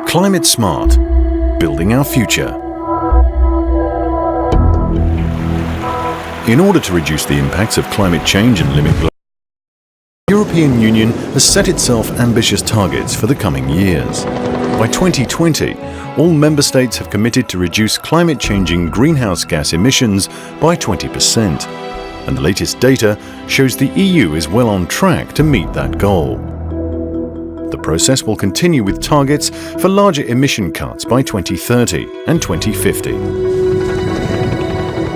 Climate Smart, building our future. In order to reduce the impacts of climate change and limit global, the European Union has set itself ambitious targets for the coming years. By 2020, all member states have committed to reduce climate-changing greenhouse gas emissions by 20%. And the latest data shows the EU is well on track to meet that goal. The process will continue with targets for larger emission cuts by 2030 and 2050.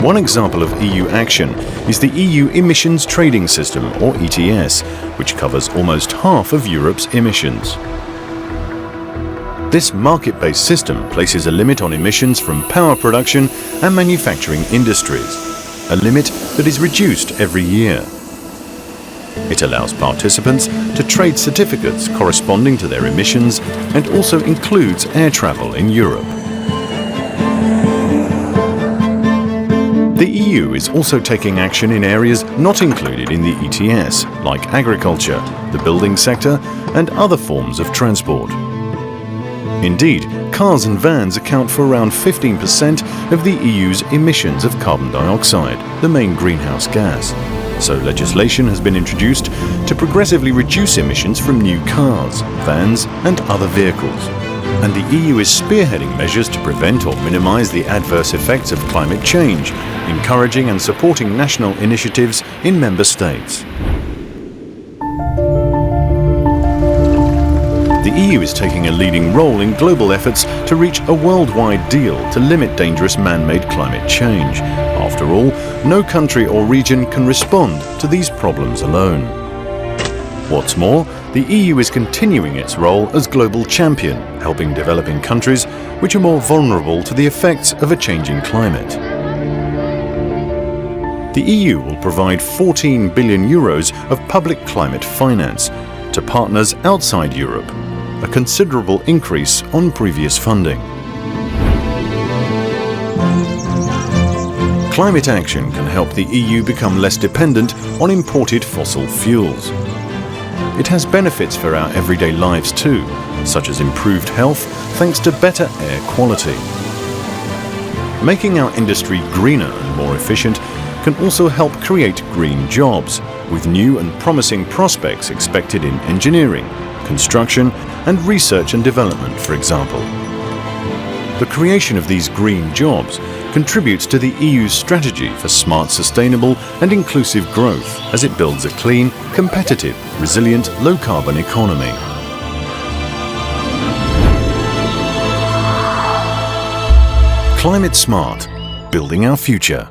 One example of EU action is the EU Emissions Trading System, or ETS, which covers almost half of Europe's emissions. This market-based system places a limit on emissions from power production and manufacturing industries, a limit that is reduced every year. It allows participants to trade certificates corresponding to their emissions and also includes air travel in Europe. The EU is also taking action in areas not included in the ETS, like agriculture, the building sector, and other forms of transport. Indeed, cars and vans account for around 15% of the EU's emissions of carbon dioxide, the main greenhouse gas. So legislation has been introduced to progressively reduce emissions from new cars, vans, and other vehicles. And the EU is spearheading measures to prevent or minimize the adverse effects of climate change, encouraging and supporting national initiatives in member states. The EU is taking a leading role in global efforts to reach a worldwide deal to limit dangerous man-made climate change. After all, no country or region can respond to these problems alone. What's more, the EU is continuing its role as global champion, helping developing countries which are more vulnerable to the effects of a changing climate. The EU will provide 14 billion euros of public climate finance to partners outside Europe, a considerable increase on previous funding. Climate action can help the EU become less dependent on imported fossil fuels. It has benefits for our everyday lives too, such as improved health thanks to better air quality. Making our industry greener and more efficient can also help create green jobs, with new and promising prospects expected in engineering, construction, and research and development, for example. The creation of these green jobs contributes to the EU's strategy for smart, sustainable, and inclusive growth as it builds a clean, competitive, resilient, low-carbon economy. Climate Smart, building our future.